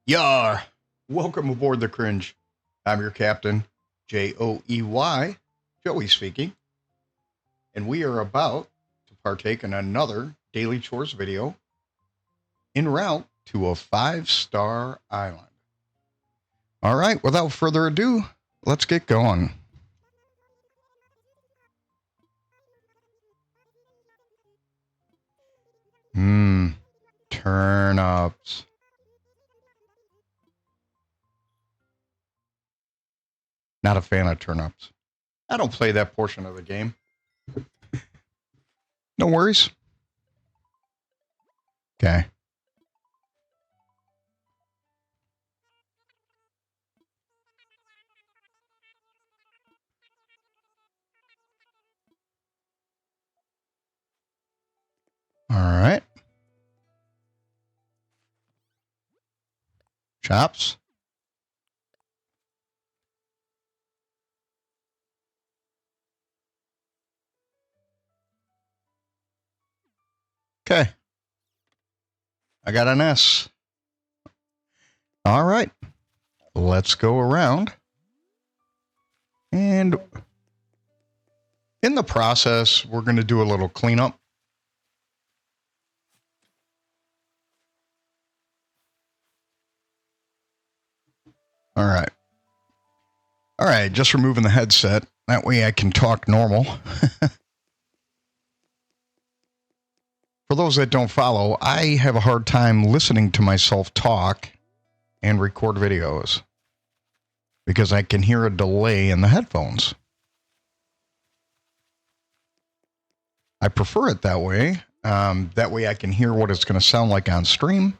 Yar! Welcome aboard the Cringe. I'm your captain, Joey, Joey speaking, and we are about to partake in another Daily Chores video en route to a 5-star island. All right, without further ado, let's get going. Turnips. Not a fan of turnips. I don't play that portion of the game. No worries. Okay. All right. Chops. Okay. I got an S. All right. Let's go around. And in the process, we're going to do a little cleanup. All right. All right, just removing the headset. That way I can talk normal. For those that don't follow, I have a hard time listening to myself talk and record videos because I can hear a delay in the headphones. I prefer it that way. That way I can hear what it's going to sound like on stream.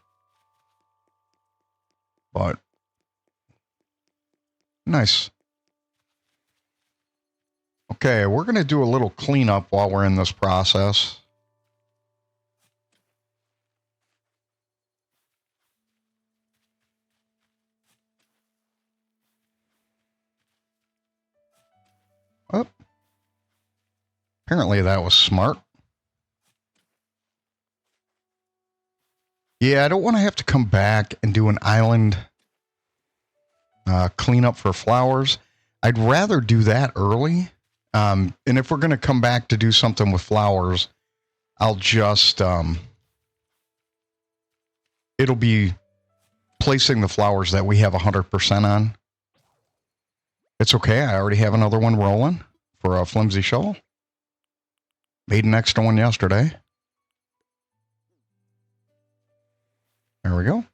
But nice. Okay, we're going to do a little cleanup while we're in this process. Oh. Apparently that was smart. Yeah, I don't want to have to come back and do an island cleanup for flowers. I'd rather do that early. And if we're going to come back to do something with flowers, I'll just, it'll be placing the flowers that we have 100% on. It's okay. I already have another one rolling for a flimsy shovel. Made an extra one yesterday. There we go.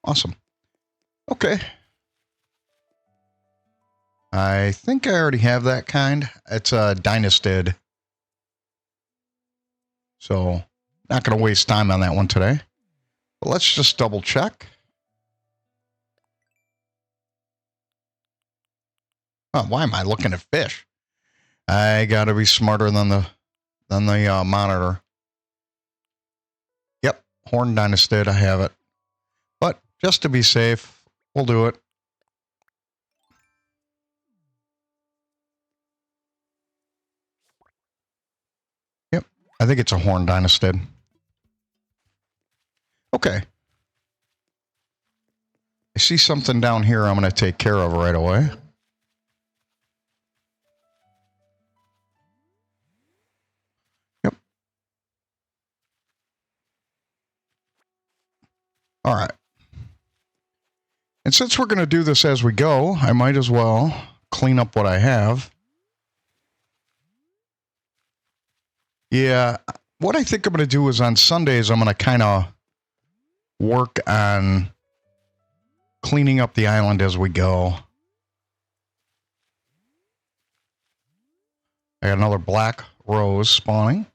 Awesome. Okay. I think I already have that kind. It's a Dynastid. So, not going to waste time on that one today. But let's just double check. Oh, why am I looking at fish? I got to be smarter than the monitor. Yep, Horn Dynastid, I have it. But just to be safe, we'll do it. Yep, I think it's a Horn Dynastid. Okay. I see something down here I'm going to take care of right away. Yep. All right. And since we're going to do this as we go, I might as well clean up what I have. Yeah, what I think I'm going to do is on Sundays, I'm going to kind of work on cleaning up the island as we go. I got another black rose spawning.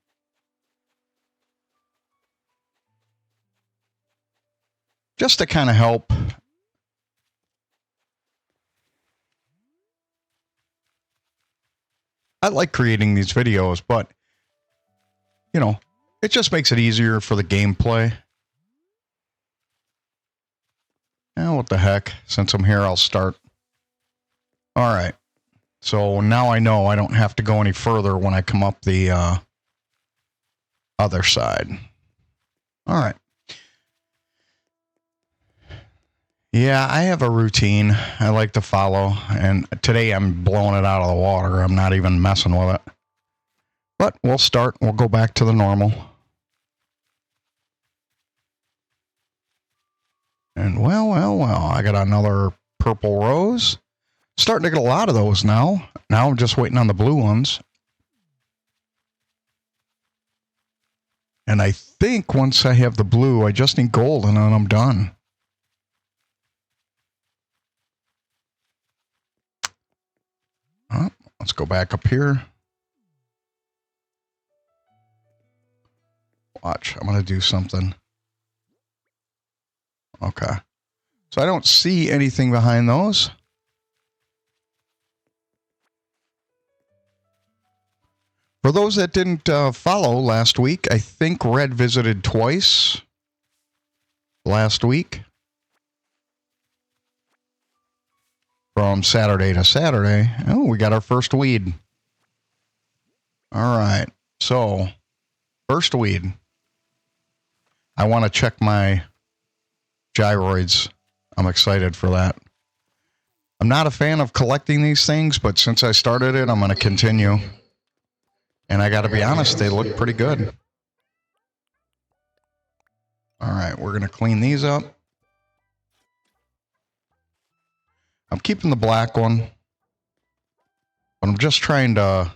Just to kind of help. I like creating these videos, but, you know, it just makes it easier for the gameplay. Oh, what the heck? Since I'm here, I'll start. All right. So now I know I don't have to go any further when I come up the other side. All right. Yeah, I have a routine I like to follow, and today I'm blowing it out of the water. I'm not even messing with it. But we'll start. We'll go back to the normal. And well, I got another purple rose. Starting to get a lot of those now. Now I'm just waiting on the blue ones. And I think once I have the blue, I just need gold and then I'm done. Let's go back up here. Watch, I'm going to do something. Okay. So I don't see anything behind those. For those that didn't follow last week, I think Red visited twice last week. From Saturday to Saturday. Oh, we got our first weed. All right. So, first weed. I want to check my gyroids. I'm excited for that. I'm not a fan of collecting these things, but since I started it, I'm going to continue. And I got to be honest, they look pretty good. All right, we're going to clean these up. I'm keeping the black one, but I'm just trying to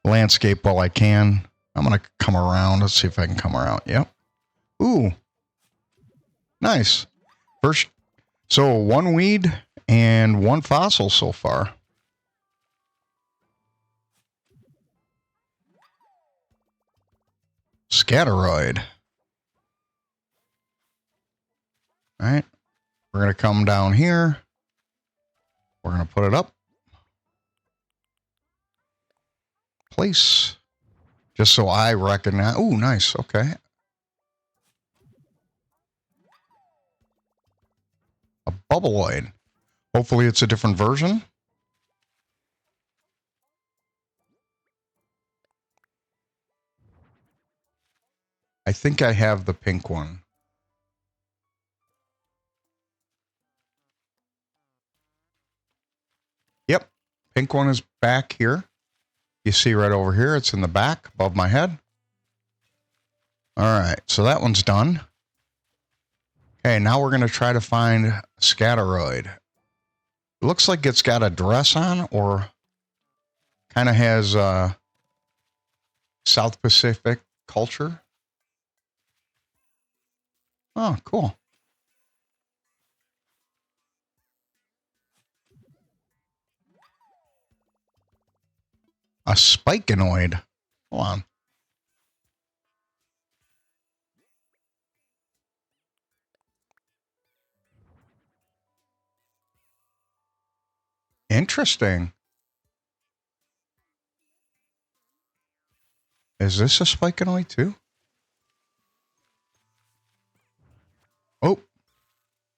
landscape while I can. I'm going to come around. Let's see if I can come around. Yep. Ooh. Nice. First, so one weed and one fossil so far. Scatteroid. All right. We're going to come down here. We're going to put it up. Place. Just so I recognize. Ooh, nice. Okay. A bubbleoid. Hopefully it's a different version. I think I have the pink one. Yep. Pink one is back here. You see right over here. It's in the back above my head. All right. So that one's done. Okay. Now we're going to try to find Scatteroid. It looks like it's got a dress on or kind of has South Pacific culture. Oh, cool. A spikinoid. Hold on. Interesting. Is this a spikinoid too? Oh,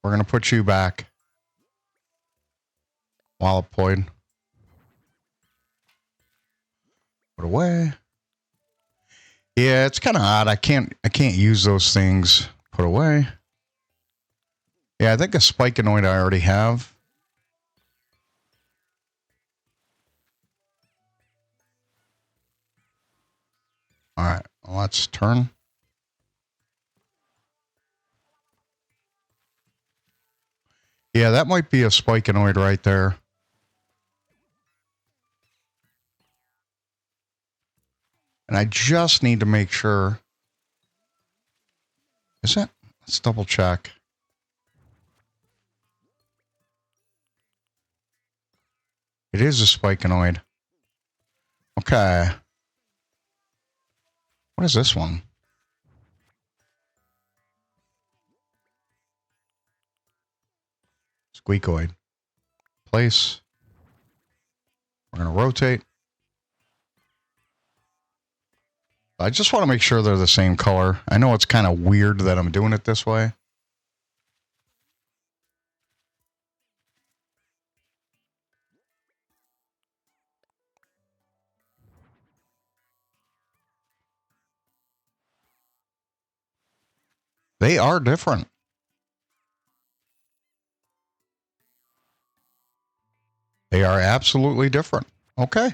we're going to put you back. Wallopoid. Put away. Yeah, it's kind of odd. I can't use those things. Put away. Yeah, I think a spikinoid I already have. All right, let's turn. Yeah, that might be a spikinoid right there. And I just need to make sure. Is it? Let's double check. It is a spikinoid. Okay. What is this one? Squeakoid. Place. We're going to rotate. I just want to make sure they're the same color. I know it's kind of weird that I'm doing it this way. They are different. They are absolutely different. Okay.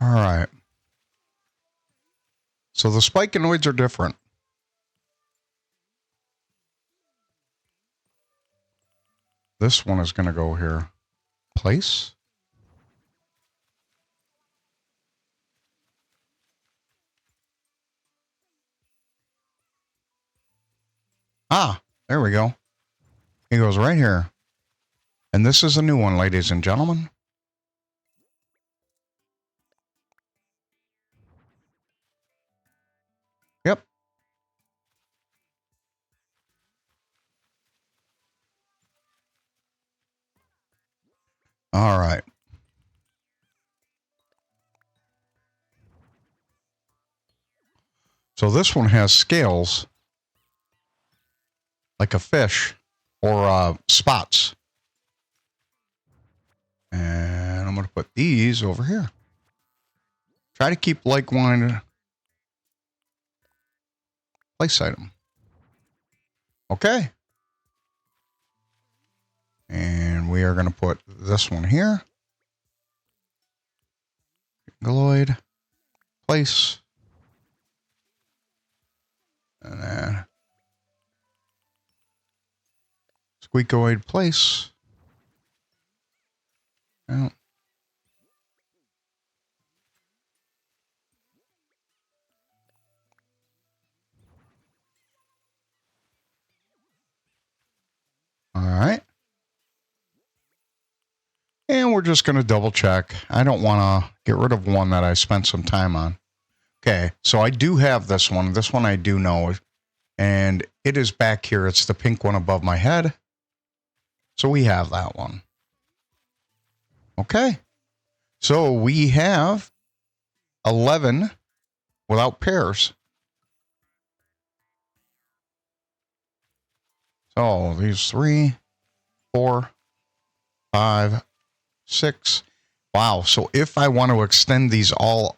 All right. So the spikinoids are different. This one is going to go here. Place. Ah, there we go. He goes right here. And this is a new one, ladies and gentlemen. Yep. All right. So this one has scales like a fish or spots. And I'm going to put these over here. Try to keep like-minded place item. Okay. And we are going to put this one here. Gyroid. Place. And then squeakoid place. Oh. All right. And we're just going to double check. I don't want to get rid of one that I spent some time on. Okay, so I do have this one. This one I do know. And it is back here. It's the pink one above my head. So we have that one. Okay. So we have 11 without pairs. So these 3, 4, 5, 6. Wow. So if I want to extend these all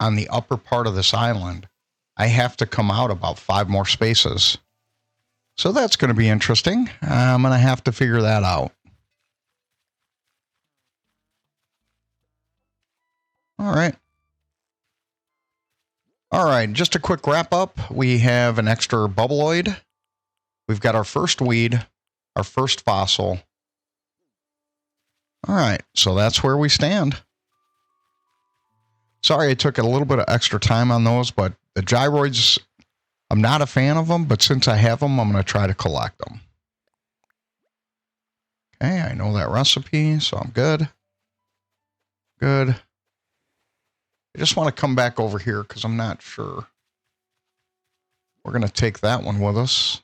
on the upper part of this island, I have to come out about 5 more spaces. So that's going to be interesting. I'm going to have to figure that out. All right. All right. Just a quick wrap up. We have an extra bubbleoid. We've got our first weed, our first fossil. All right. So that's where we stand. Sorry, I took a little bit of extra time on those, but the gyroids, I'm not a fan of them, but since I have them, I'm going to try to collect them. Okay, I know that recipe, so I'm good. Good. I just want to come back over here because I'm not sure. We're going to take that one with us.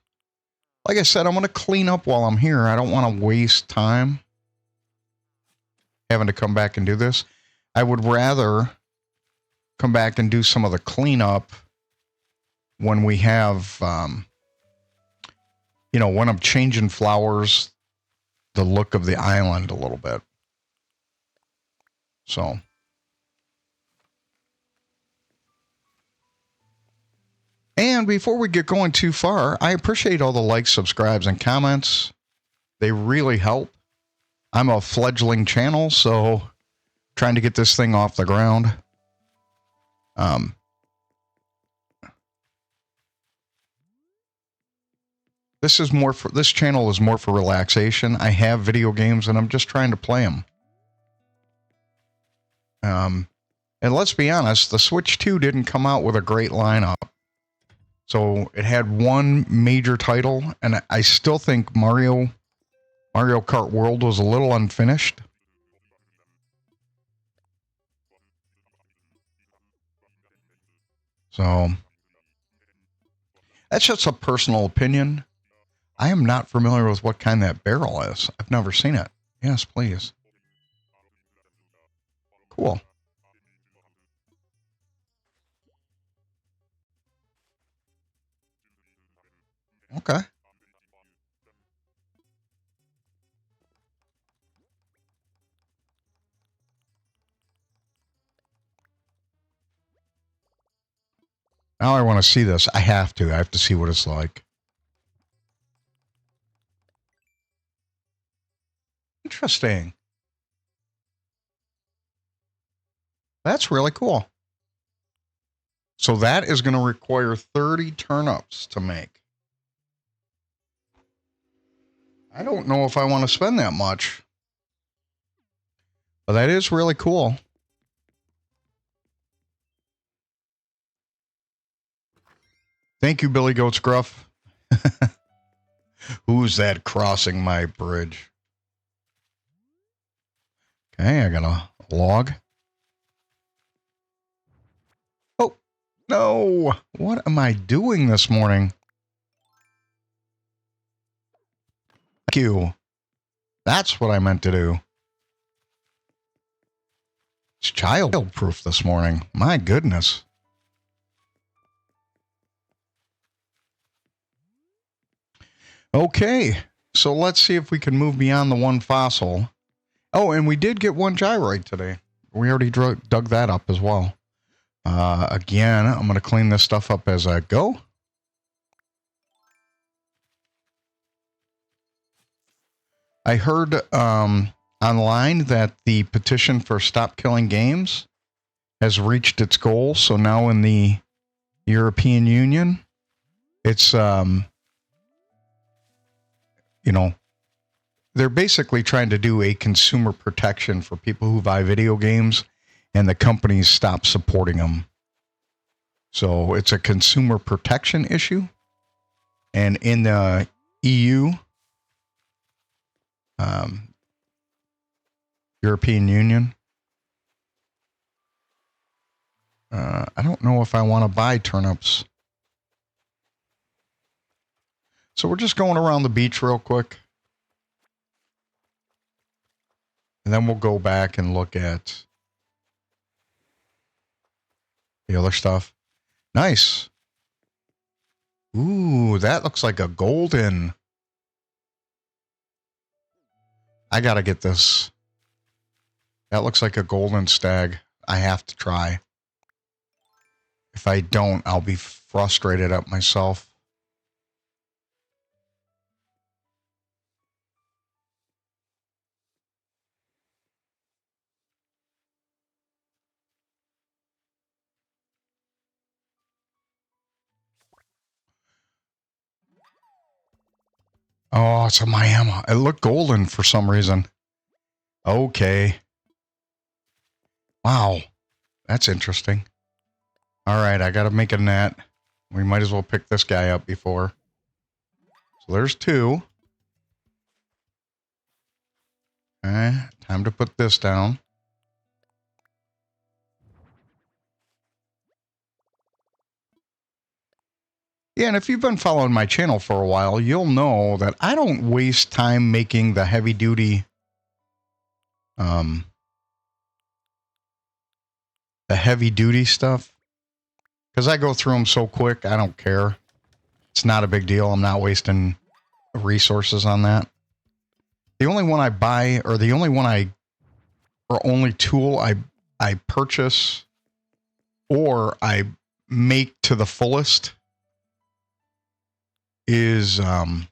Like I said, I'm going to clean up while I'm here. I don't want to waste time having to come back and do this. I would rather come back and do some of the cleanup when we have, when I'm changing flowers, the look of the island a little bit. So. And before we get going too far, I appreciate all the likes, subscribes, and comments. They really help. I'm a fledgling channel, so trying to get this thing off the ground. This channel is more for relaxation. I have video games and I'm just trying to play them. And let's be honest, the Switch 2 didn't come out with a great lineup. So it had one major title, and I still think Mario Kart World was a little unfinished. So that's just a personal opinion. I am not familiar with what kind that barrel is. I've never seen it. Yes, please. cool. Okay. Now I want to see this. I have to see what it's like. Interesting. That's really cool. So that is going to require 30 turnips to make. I don't know if I want to spend that much. But that is really cool. Thank you, Billy Goat's Gruff. Who's that crossing my bridge? Okay, I got a log. Oh, no. What am I doing this morning? Thank you. That's what I meant to do. It's child-proof this morning. My goodness. Okay, so let's see if we can move beyond the one fossil. Oh, and we did get one gyroid today. We already dug that up as well. Again, I'm going to clean this stuff up as I go. I heard online that the petition for Stop Killing Games has reached its goal. So now in the European Union, it's, you know, they're basically trying to do a consumer protection for people who buy video games and the companies stop supporting them. So it's a consumer protection issue. And in the EU, European Union, I don't know if I want to buy turnips. So we're just going around the beach real quick. And then we'll go back and look at the other stuff. Nice. Ooh, that looks like a golden. I got to get this. That looks like a golden stag. I have to try. If I don't, I'll be frustrated at myself. Oh, it's a Miami. It looked golden for some reason. Okay. Wow. That's interesting. All right, I got to make a net. We might as well pick this guy up before. So there's two. Okay, time to put this down. Yeah, and if you've been following my channel for a while, you'll know that I don't waste time making the heavy-duty, the heavy-duty stuff. Because I go through them so quick, I don't care. It's not a big deal. I'm not wasting resources on that. The only one I buy, or the only one or only tool I purchase, or I make to the fullest, is the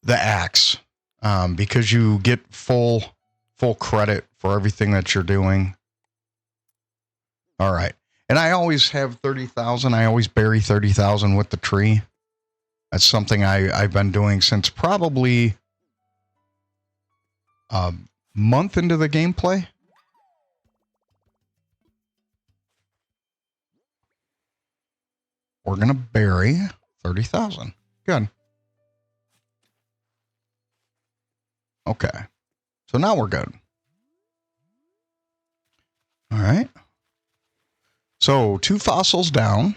axe, because you get full credit for everything that you're doing. All right, and I always have 30,000. I always bury 30,000 with the tree. That's something I've been doing since probably a month into the gameplay. We're going to bury 30,000. Good. Okay. So now we're good. All right. So 2 fossils down.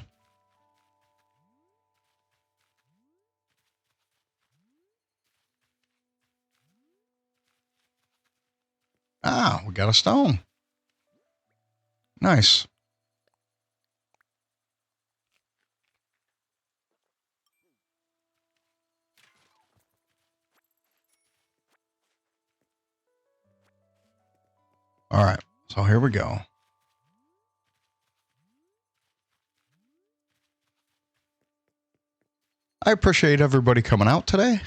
got a stone. Nice. All right, so here we go. I appreciate everybody coming out today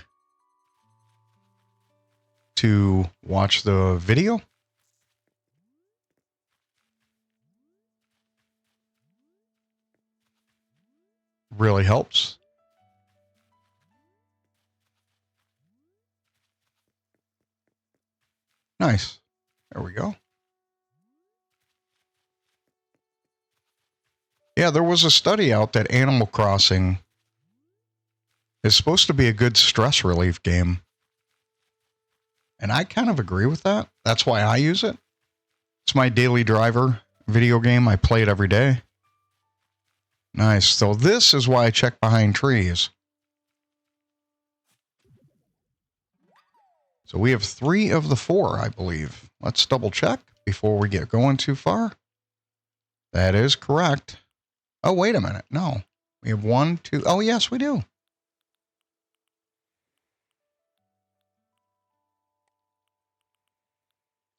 to watch the video. Really helps. Nice. There we go. Yeah, there was a study out that Animal Crossing is supposed to be a good stress relief game. And I kind of agree with that. That's why I use it. It's my daily driver video game. I play it every day. Nice. So this is why I check behind trees. So we have 3 of the 4, I believe. Let's double check before we get going too far. That is correct. Oh, wait a minute. No. We have 1, 2. Oh, yes, we do.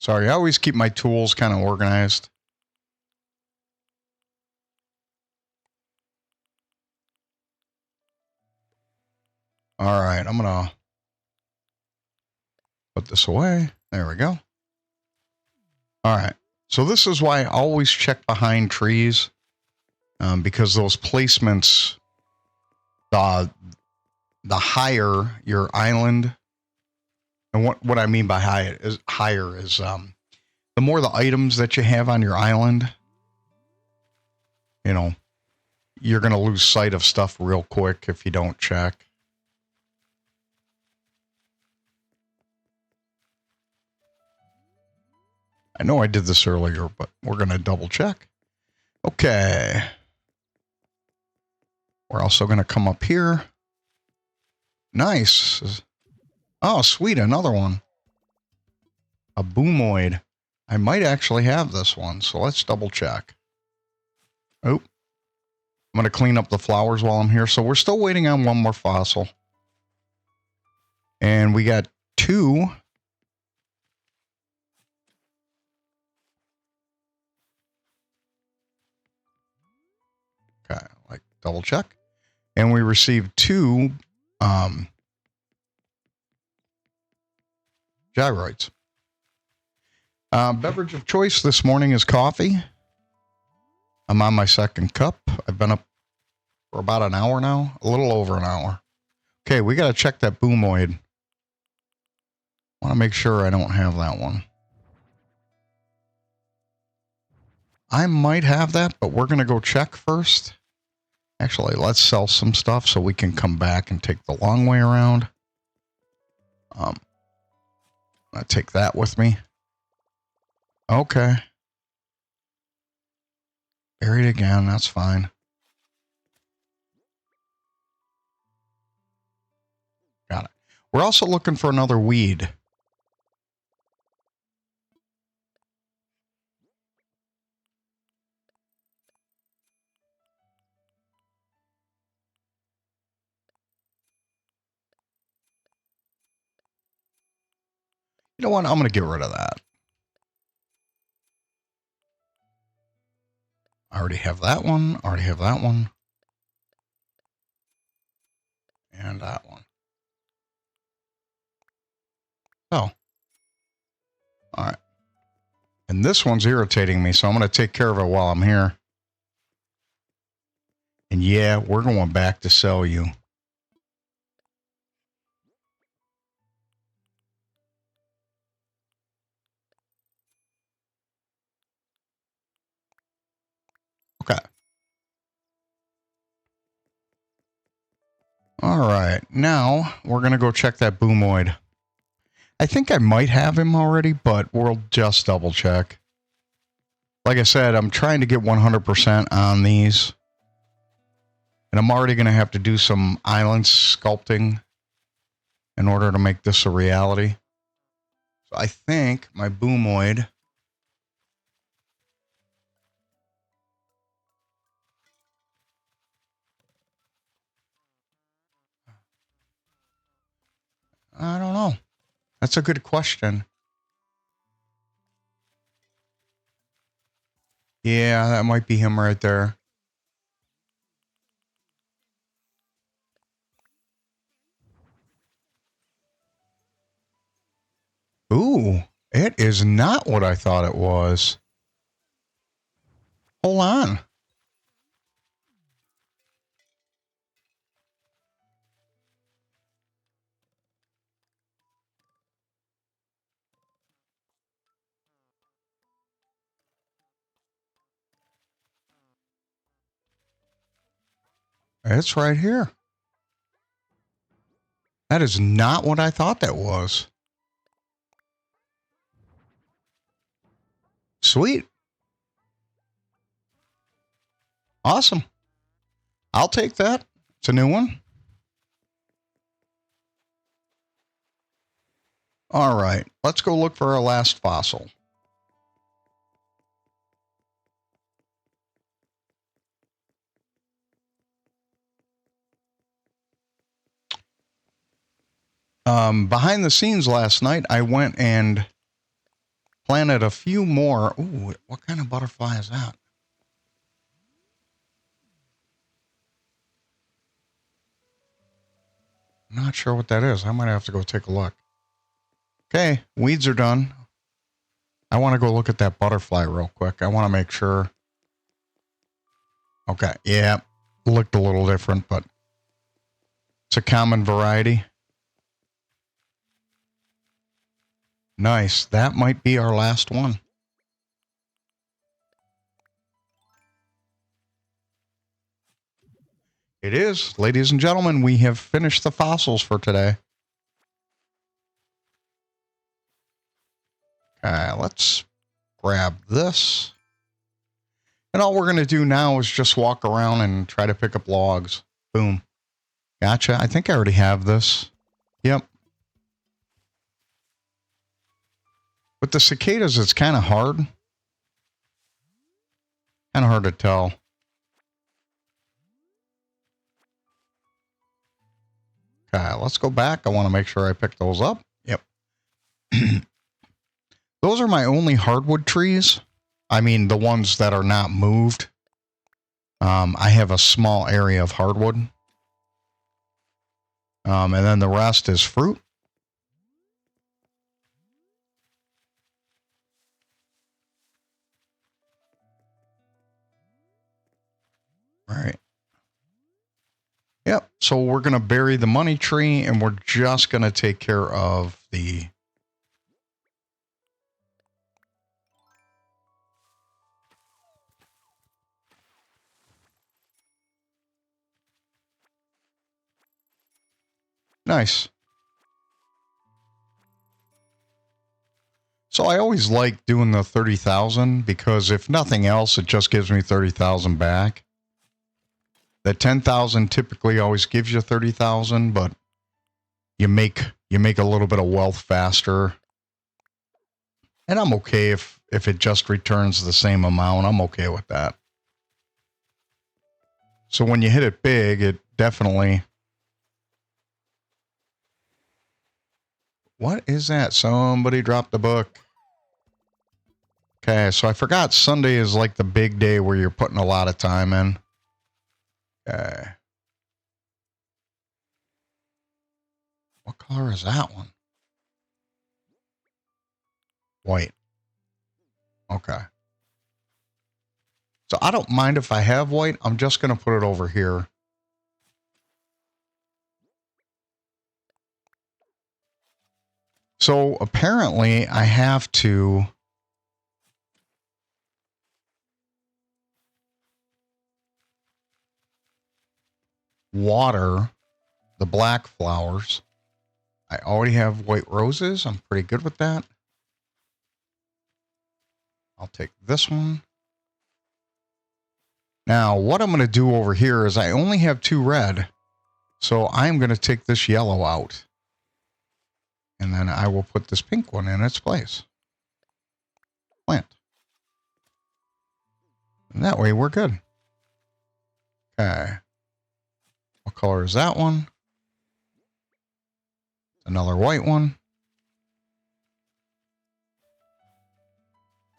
Sorry, I always keep my tools kind of organized. All right, I'm going to put this away. There we go. All right, so this is why I always check behind trees, because those placements, the higher your island, and what I mean by higher is the more the items that you have on your island, you know, you're going to lose sight of stuff real quick if you don't check. I know I did this earlier, but we're going to double check. Okay. We're also going to come up here. Nice. Oh, sweet. Another one. A boomoid. I might actually have this one, so let's double check. Oh. I'm going to clean up the flowers while I'm here. So we're still waiting on one more fossil. And we got 2. Okay, like double check. And we received 2 gyroids. Beverage of choice this morning is coffee. I'm on my 2nd cup. I've been up for about an hour now, a little over an hour. Okay, we got to check that boomoid. I want to make sure I don't have that one. I might have that, but we're going to go check first. Actually, let's sell some stuff so we can come back and take the long way around. I take that with me. Okay. Buried again, that's fine. Got it. We're also looking for another weed. You know what? I'm going to get rid of that. I already have that one. Already have that one. And that one. Oh. All right. And this one's irritating me, so I'm going to take care of it while I'm here. And yeah, we're going back to sell you. Okay. All right. Now we're going to go check that boomoid. I think I might have him already, but we'll just double check. Like I said, I'm trying to get 100% on these. And I'm already going to have to do some island sculpting in order to make this a reality. So I think my boomoid That's a good question. Yeah, that might be him right there. Ooh, it is not what I thought it was. Hold on. It's right here. That is not what I thought that was. Sweet. Awesome. I'll take that. It's a new one. All right. Let's go look for our last fossil. Behind the scenes last night, I went and planted a few more. Ooh, what kind of butterfly is that? I'm not sure what that is. I might have to go take a look. Okay, weeds are done. I want to go look at that butterfly real quick. I want to make sure. Okay, yeah, looked a little different, but it's a common variety. Nice. That might be our last one. It is. Ladies and gentlemen, we have finished the fossils for today. Okay, let's grab this. And all we're going to do now is just walk around and try to pick up logs. Boom. Gotcha. I think I already have this. Yep. With the cicadas, it's kind of hard. Kind of hard to tell. Okay, let's go back. I want to make sure I pick those up. Yep. Those are my only hardwood trees. I mean, the ones that are not moved. I have a small area of hardwood. And then the rest is fruit. All right. Yep. So we're going to bury the money tree and we're just going to take care of the... Nice. So I always like doing the 30,000 because if nothing else, it just gives me 30,000 back. The 10,000 typically always gives you 30,000, but you make a little bit of wealth faster. And I'm okay if it just returns the same amount. I'm okay with that. So when you hit it big, it definitely... What is that? Somebody dropped the book. Okay, so I forgot Sunday is like the big day where you're putting a lot of time in. Okay. What color is that one? White. Okay. So I don't mind if I have white. I'm just going to put it over here. So apparently I have to water the black flowers. I already have white roses. I'm pretty good with that. I'll take this one. Now, what I'm going to do over here is I only have 2 red. So I'm going to take this yellow out. And then I will put this pink one in its place. Plant. And that way we're good. Okay. What color is that one? Another white one.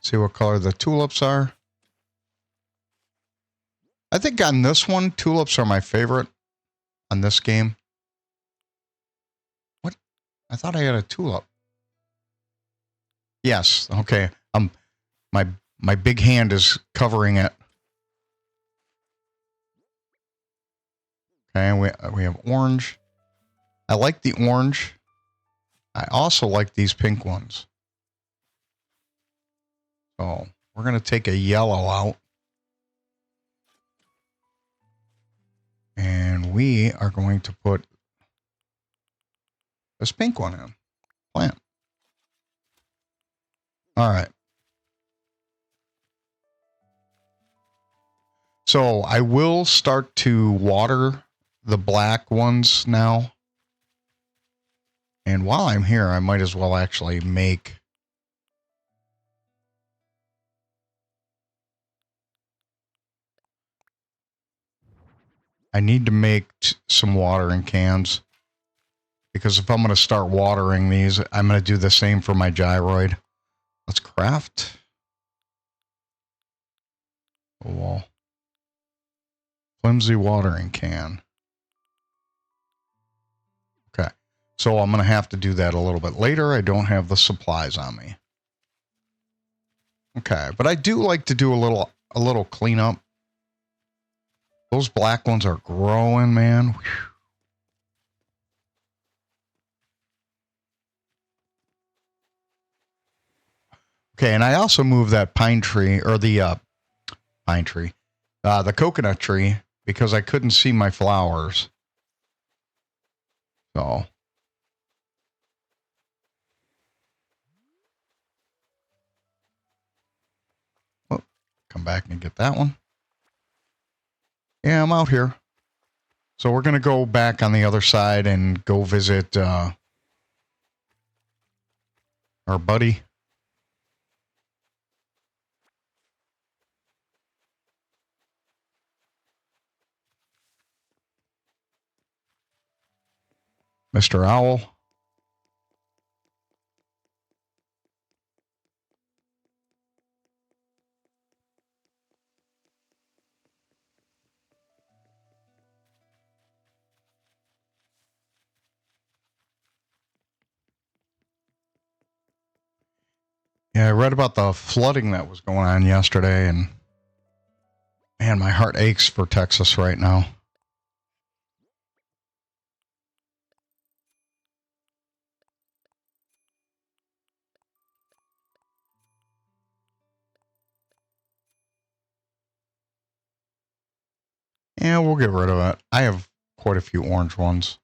See what color the tulips are. I think on this one, tulips are my favorite on this game. What? I thought I had a tulip. Yes. Okay. My big hand is covering it. Okay. We have orange. I like the orange. I also like these pink ones. So we're going to take a yellow out. And we are going to put this pink one in. Plant. All right. So I will start to water the black ones now. And while I'm here, I might as well actually make... I need to make some watering cans. Because if I'm going to start watering these, I'm going to do the same for my gyroid. Let's craft a wall. Flimsy watering can. Okay. So I'm going to have to do that a little bit later. I don't have the supplies on me. Okay. But I do like to do a little cleanup. Those black ones are growing, man. Whew. Okay, and I also moved that pine tree, or the pine tree, the coconut tree, because I couldn't see my flowers. So. Oh, come back and get that one. Yeah, I'm out here. So we're going to go back on the other side and go visit our buddy. Mr. Owl. Yeah, I read about the flooding that was going on yesterday, and man, my heart aches for Texas right now. Yeah, we'll get rid of it. I have quite a few orange ones.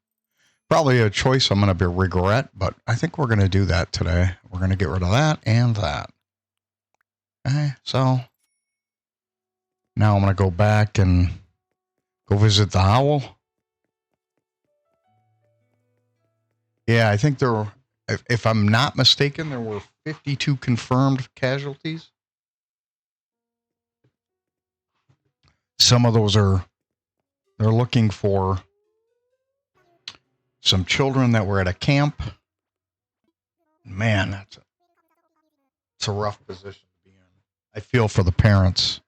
Probably a choice I'm going to regret, but I think we're going to do that today. We're going to get rid of that and that. Okay, so now I'm going to go back and go visit the owl. Yeah, I think there were, if I'm not mistaken, there were 52 confirmed casualties. Some of those they're looking for some children that were at a camp. Man, it's a rough position to be in. I feel for the parents.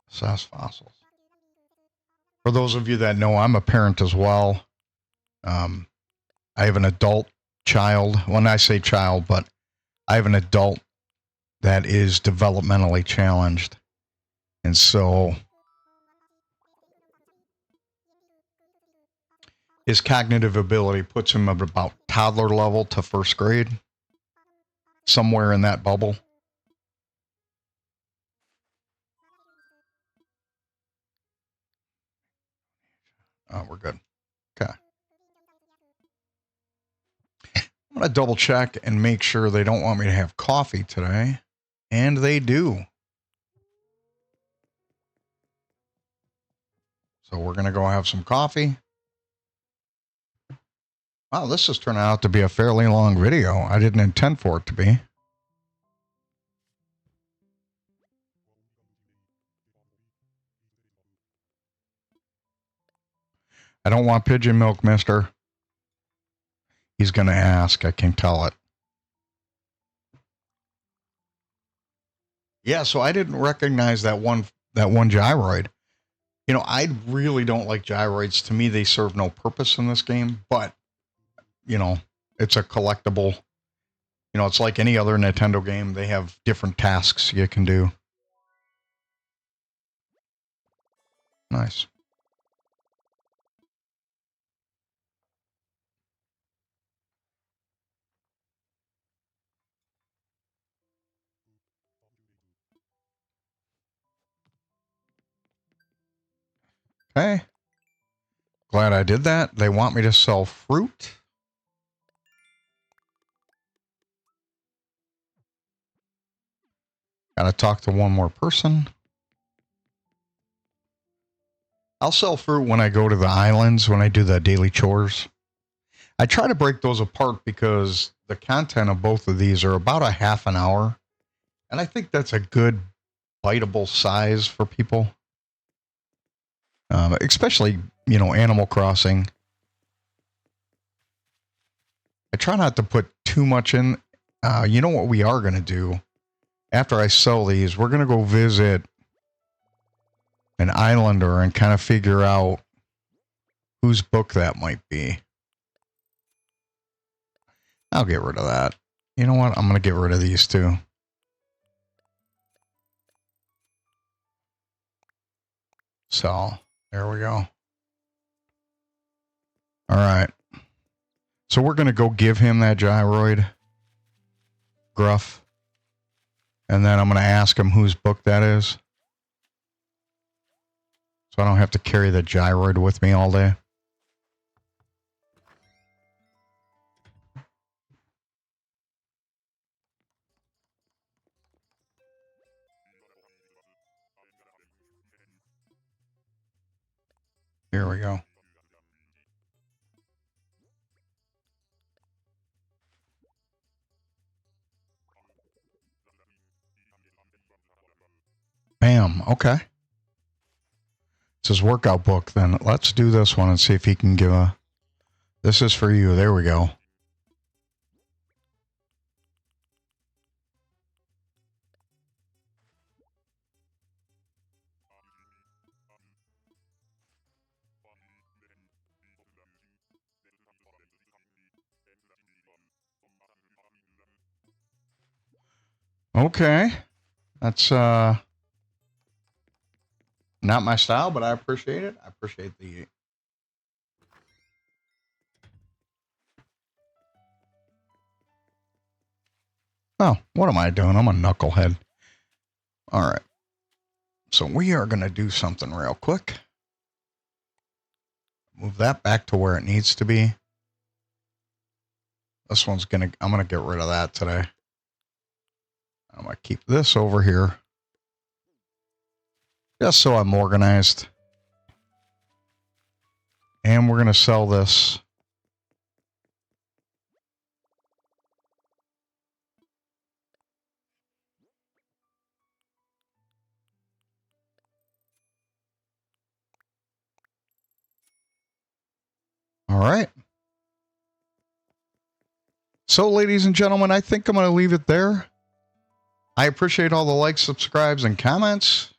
Sass fossils. For those of you that know, I'm a parent as well. I have an adult child. When I say child, but I have an adult that is developmentally challenged. And so his cognitive ability puts him at about toddler level to first grade, somewhere in that bubble. Oh, we're good. Okay. I'm going to double check and make sure they don't want me to have coffee today. And they do. So we're going to go have some coffee. Wow, this is turning out to be a fairly long video. I didn't intend for it to be. I don't want pigeon milk, mister. He's going to ask. I can tell it. Yeah, so I didn't recognize that one gyroid. I really don't like gyroids. To me, they serve no purpose in this game, but you know, it's a collectible. It's like any other Nintendo game. They have different tasks you can do. Nice. Okay. Glad I did that. They want me to sell fruit. Gotta talk to one more person. I'll sell fruit when I go to the islands, when I do the daily chores. I try to break those apart because the content of both of these are about a half an hour. And I think that's a good biteable size for people. Especially, Animal Crossing. I try not to put too much in. You know what we are going to do? After I sell these, we're going to go visit an islander and kind of figure out whose book that might be. I'll get rid of that. You know what? I'm going to get rid of these too. So, there we go. All right. So we're going to go give him that gyroid. Gruff. And then I'm going to ask him whose book that is. So I don't have to carry the gyroid with me all day. Here we go. Bam. Okay. It's his workout book. Then let's do this one and see if he can give a... This is for you. There we go. Okay. That's not my style, but I appreciate it. I appreciate the... Oh, what am I doing? I'm a knucklehead. All right. So we are going to do something real quick. Move that back to where it needs to be. This one's I'm going to get rid of that today. I'm going to keep this over here. Just so I'm organized. And we're going to sell this. All right. So, ladies and gentlemen, I think I'm going to leave it there. I appreciate all the likes, subscribes, and comments.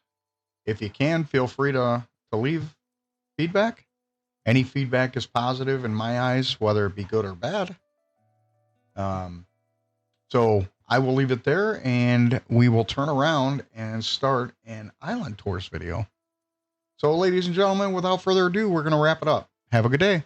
If you can, feel free to leave feedback. Any feedback is positive in my eyes, whether it be good or bad. So I will leave it there, and we will turn around and start an island tours video. So, ladies and gentlemen, without further ado, we're going to wrap it up. Have a good day.